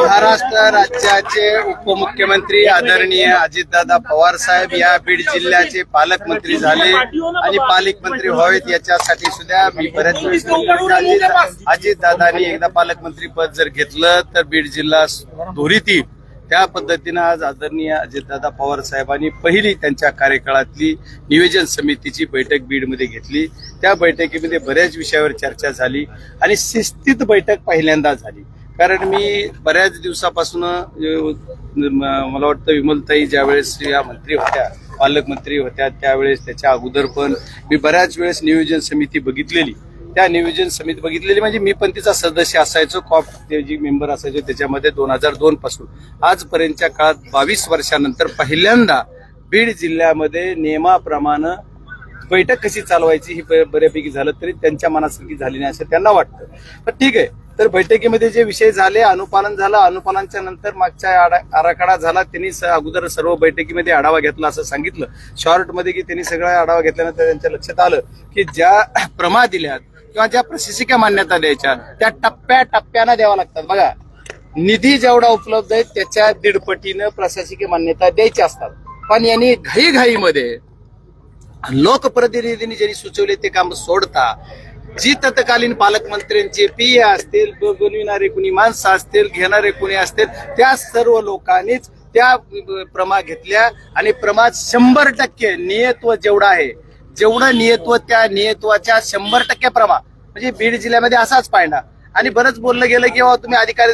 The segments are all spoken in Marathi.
महाराष्ट्र राज्याचे उपमुख्यमंत्री आदरणीय अजितदादा पवार साहेब या बीड जिल्ह्याचे पालकमंत्री झाले आणि पालकमंत्री व्हावेत याच्यासाठी सुद्धा मी बऱ्याच वेळेस अजितदादांनी एकदा पालकमंत्री पद जर घेतलं तर बीड जिल्हा धोरीत येईल त्या पद्धतीने आज आदरणीय अजितदादा पवार साहेबांनी पहिली त्यांच्या कार्यकाळातली नियोजन समितीची बैठक बीडमध्ये घेतली। त्या बैठकीमध्ये बऱ्याच विषयावर चर्चा झाली आणि शिस्तीत बैठक पहिल्यांदा झाली। कारण मी बऱ्याच दिवसापासून मला वाटतं विमलताई ज्यावेळेस या मंत्री होत्या पालकमंत्री होत्या त्यावेळेस त्याच्या अगोदर पण मी बऱ्याच वेळेस नियोजन समिती बघितलेली। त्या नियोजन समिती बघितलेली म्हणजे मी पण तिचा सदस्य असायचो, कॉप जी मेंबर असायचो त्याच्यामध्ये 2002 पासून आजपर्यंतच्या काळात 22 वर्षानंतर पहिल्यांदा बीड जिल्ह्यामध्ये नियमाप्रमाणे बैठक कशी चालवायची ही बऱ्यापैकी झालं तरी त्यांच्या मनासारखी झाली नाही असं त्यांना वाटतं। पण ठीक आहे, तर बैठकीमध्ये जे विषय झाले अनुपालन झालं, अनुपालनाच्या नंतर मागच्या आराखडा झाला, त्यांनी अगोदर सर्व बैठकीमध्ये आढावा घेतला असं सांगितलं शॉर्टमध्ये की त्यांनी सगळा आढावा घेतल्यानंतर त्यांच्या लक्षात आलं की ज्या प्रमा दिल्यात किंवा ज्या प्रशासकीय मान्यता द्यायच्या त्या टप्प्याटप्प्यानं द्याव्या लागतात। बघा, निधी जेवढा उपलब्ध आहे त्याच्या 1.5 पटीनं प्रशासकीय मान्यता द्यायच्या असतात, पण यांनी घाईघाईमध्ये लोकप्रतिनिधींनी ज्यांनी सुचवले ते काम सोडता जी तत्कालीन पालकमंत्र्यांचे पीए असतील, बनविणारे कुणी माणसं असतील, घेणारे कुणी असतील, त्या सर्व लोकांनीच त्या प्रमा घेतल्या आणि प्रमा 100% नियत्व जेवढं आहे जेवढं नियत्व त्या नियत्वाच्या 100% प्रमा म्हणजे बीड जिल्ह्यामध्ये असाच पाहिला। आणि बरंच बोललं गेलं की तुम्ही अधिकार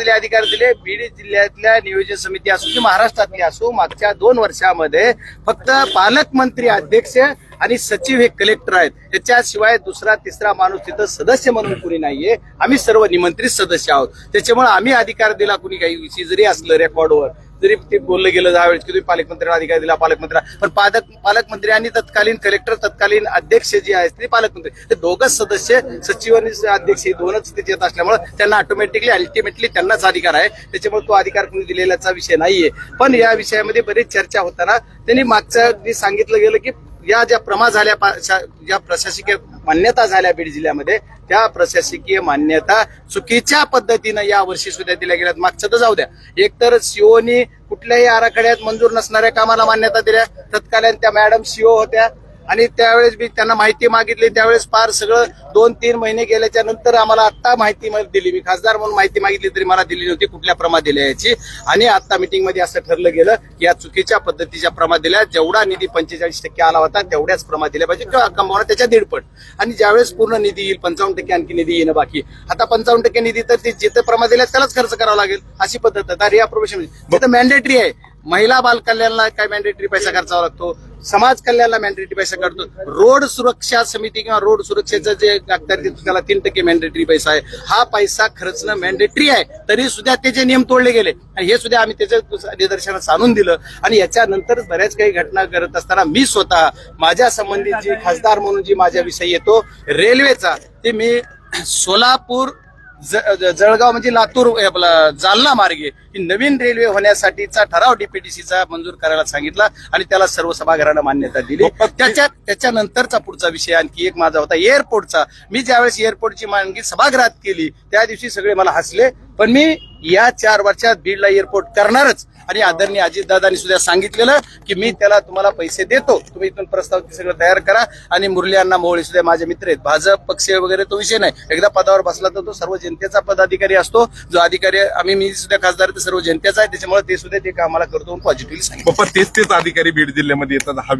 दिले। बीड जिल्ह्यातल्या नियोजन समिती असो की महाराष्ट्रातली असो मागच्या 2 वर्षामध्ये फक्त पालकमंत्री अध्यक्ष आणि सचिव हे कलेक्टर आहेत, त्याच्याशिवाय दुसरा तिसरा माणूस तिथं सदस्य म्हणून कुणी नाहीये। आम्ही सर्व निमंत्रित सदस्य आहोत, त्याच्यामुळे आम्ही अधिकार दिला कुणी काही विषय जरी असलं रेकॉर्डवर जरी ते बोललं गेलं त्यावेळेस की तुम्ही पालकमंत्र्यांना अधिकार दिला पालकमंत्र्यांना, पण पालकमंत्र्यांनी तत्कालीन कलेक्टर तत्कालीन अध्यक्ष जे आहेत ते पालकमंत्री ते दोघच सदस्य सचिव आणि अध्यक्ष हे दोनच तिथे येत असल्यामुळे त्यांना ऑटोमॅटिकली अल्टिमेटली त्यांनाच अधिकार आहे, त्याच्यामुळे तो अधिकार कुणी दिलेल्याचा विषय नाहीये। पण या विषयामध्ये बरीच चर्चा होताना त्यांनी मागच्या सांगितलं गेलं की या ज्या प्रमा झाल्या ज्या प्रशासकीय मान्यता झाल्या बीड जिल्ह्यामध्ये त्या प्रशासकीय मान्यता चुकीच्या पद्धतीनं या वर्षी सुद्धा दिल्या गेल्यात। मागचं तर जाऊ द्या, एकतर सीओनी कुठल्याही आराखड्यात मंजूर नसणाऱ्या कामाला मान्यता दिल्या, तत्कालीन त्या मॅडम सीओ होत्या आणि त्यावेळेस मी त्यांना माहिती मागितली, त्यावेळेस फार सगळं 2-3 महिने गेल्याच्या नंतर आम्हाला आता माहिती दिली। मी खासदार म्हणून माहिती मागितली तरी मला दिली नव्हती कुठल्या प्रमा दिल्या याची, आणि आता मीटिंगमध्ये असं ठरलं गेलं की या चुकीच्या पद्धतीच्या प्रमा दिल्या, जेवढा निधी 45% आला होता तेवढ्याच प्रमा दिल्या पाहिजे किंवा कमावणं त्याच्या 1.5 पट, आणि ज्यावेळेस पूर्ण निधी येईल 55% आणखी निधी येणं बाकी, आता 55% निधी तर ते जिथं प्रमा दिल्या त्यालाच खर्च करावा लागेल अशी पद्धत आहे। रिअप्रोव्हेशन जिथं मॅन्डेटरी आहे, महिला बाल कल्याणला काय मॅन्डेटरी पैसा खर्चावा लागतो, समाज कल्याणला मॅन्डेटरी पैसा काढतो, रोड सुरक्षा समिती किंवा रोड सुरक्षेचं जे लागतात त्याला 3% मॅन्डेटरी पैसा आहे, हा पैसा खर्चणं मॅन्डेटरी आहे, तरी सुद्धा त्याचे नियम तोडले गेले आणि हे सुद्धा आम्ही त्याच्या निदर्शनास आणून दिलं। आणि याच्यानंतर बऱ्याच काही घटना करत असताना मी स्वतः माझ्या संबंधित जी खासदार म्हणून जी माझ्याविषयी येतो रेल्वेचा, ते मी सोलापूर जळगाव म्हणजे लातूर जालना मार्गे ही नवीन रेल्वे होण्यासाठीचा ठराव डीपीडीसीचा मंजूर करायला सांगितला आणि त्याला सर्व सभागृहानं मान्यता दिली। त्याच्यानंतरचा पुढचा विषय आणखी एक माझा होता एअरपोर्टचा। मी ज्यावेळेस एअरपोर्टची मागणी सभागृहात केली त्या दिवशी सगळे मला हसले, पण मी या 4 वर्षात बीडला एअरपोर्ट करणारच आणि आदरणीय अजितदादांनी सुद्धा सांगितलेलं की मी त्याला तुम्हाला पैसे देतो, तुम्ही इथून प्रस्ताव सगळं तयार करा। आणि मुरली अण्णा मोहोळे सुद्धा माझे मित्र आहेत, भाजप पक्ष वगैरे तो विषय नाही, एकदा पदावर बसला तर तो सर्व जनतेचा पदाधिकारी असतो, जो अधिकारी मी सुद्धा खासदार ते सर्व जनतेचा आहे, त्याच्यामुळे ते सुद्धा ते कामाला करतो पॉझिटिव्हली सांगितलं। तेच अधिकारी बीड जिल्ह्यामध्ये येतात, हा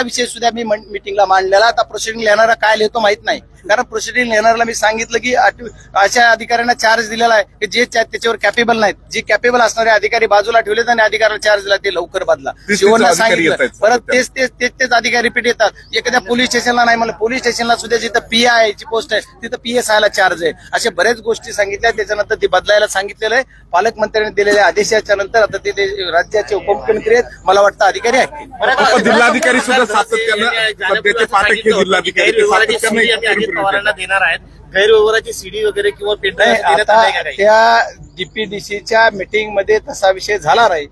विषय सुद्धा मी मिटिंगला मांडलेला। आता प्रोसिडिंग लिहिणारा काय लिहितो माहित नाही, कारण प्रोसिडिंग लिहिणाऱ्याला मी सांगितलं की अशा अधिकाऱ्यांना चार्ज दिलेला आहे की जे त्याच्यावर कॅपेबल नाहीत, जे कॅपेबल असणारे अधिकारी बाजूला ठेवले आणि अधिकाऱ्याला चार्ज दिला ते लवकर बदला। शिवना सांगितलं, परत तेच अधिकारी रिपीट येतात। एखाद्या पोलीस स्टेशनला नाही म्हणलं, पोलीस स्टेशनला सुद्धा जिथं PI ची पोस्ट आहे तिथं PSI ला चार्ज आहे, अशा बऱ्याच गोष्टी सांगितल्या। त्याच्यानंतर ती बदलायला सांगितलेलं आहे पालकमंत्र्यांनी दिलेल्या आदेशाच्या नंतर। आता ते राज्याचे उपमुख्यमंत्री आहेत, मला वाटतं अधिकारी आहेत, जिल्हाधिकारी सुद्धा सातत्यानं पवारांना देणार आहेत गैरव्यवहाराची सीडी वगैरे किंवा त्या डीपीडीसीच्या मीटिंग मध्ये तसा विषय झाला नाही,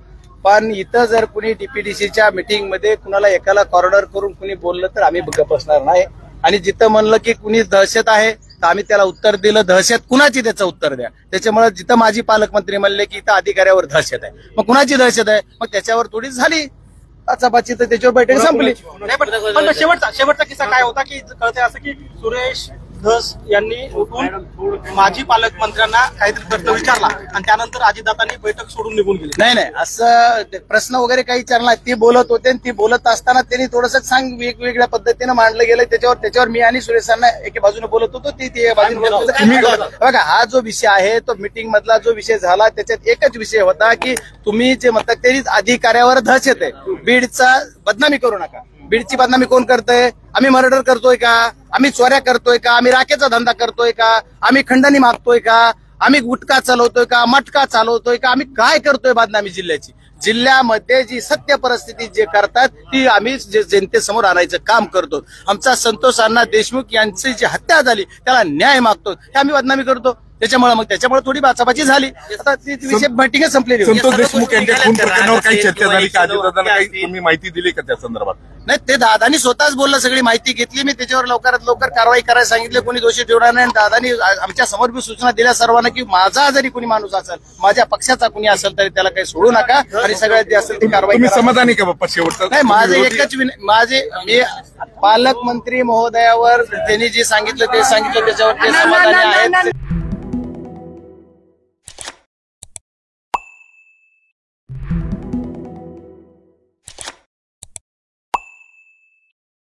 पण इथं जर कुणी डीपीडीसीच्या मीटिंग मध्ये कुणाला एकाला कॉर्नर करून कुणी बोललं तर आम्ही गप्प बसणार नाही। आणि जिथं म्हणलं की कुणी दहशत आहे तर आम्ही त्याला उत्तर दिलं, दहशत कुणाची, त्याचं उत्तर द्या. त्याच्यामुळे जिथं माझी पालकमंत्री म्हणले की इथं अधिकाऱ्यावर दहशत आहे, मग कुणाची दहशत आहे, मग त्याच्यावर थोडीच झाली आचापाची, तर त्याच्यावर बैठक संपली. नाही, पण शेवटचा किस्सा काय होता की कळतंय असं की सुरेश धस यांनी उठून माजी पालकमंत्र्यांना काहीतरी प्रश्न विचारला आणि त्यानंतर अजितदादांनी बैठक सोडून निघून गेली. नाही असं प्रश्न वगैरे काही विचारला. ती बोलत होते आणि ती बोलत असताना त्यांनी थोडंसं वेगवेगळ्या पद्धतीनं मांडलं गेलं. त्याच्यावर मी आणि सुरेशांना एके बाजूने बोलत होतो, ती बाजूने बोलत होती. बघा, हा जो विषय आहे तो मीटिंग मधला जो विषय झाला त्याच्यात एकच विषय होता की तुम्ही जे म्हणतात त्यांनी अधिकाऱ्यावर दहशत आहे, बीडचा बदनामी करू नका. बीडची बदनामी कोण करतंय? आम्ही मर्डर करतोय का? आम्ही चोऱ्या करतोय का? आम्ही राखेचा धंदा करतोय का? आम्ही खंडणी मागतोय का? आम्ही गुटखा चालवतोय का? मटका चालवतोय का? आम्ही काय करतोय बदनामी जिल्ह्याची? जिल्ह्यामध्ये जी सत्य परिस्थिती जे करतात ती आम्ही जनतेसमोर आणायचं काम करतो. आमचा संतोष अण्णा देशमुख यांची जी हत्या झाली त्याला न्याय मागतो, हे आम्ही बदनामी करतो. त्याच्यामुळे थोडी बाचाबाची झाली. आता ती विषय मीटिंगच संपलेली होती. संतोष देशमुख यांच्या खून प्रकरणावर काही चर्चा झाली का? अजितदादांना काही तुम्ही माहिती दिली का त्या संदर्भात? नाही, ते दादानी स्वतःच बोललं, सगळी माहिती घेतली मी, त्याच्यावर लवकरात लवकर कारवाई करायला सांगितले, कोणी दोषी ठेवणार नाही. दादानी आमच्या समोर बी सूचना दिल्या सर्वांना की माझा जरी कोणी माणूस असेल, माझ्या पक्षाचा कोणी असेल तरी त्याला काही सोडू नका आणि सगळ्यात जे असेल ती कारवाई तुम्ही करा. समाधानी का बाप्पा शेवटचं? नाही, माझं एकच मी पालकमंत्री महोदयावर त्यांनी जे सांगितलं ते सांगितलं, त्याच्यावर ते समाधानी आहेत.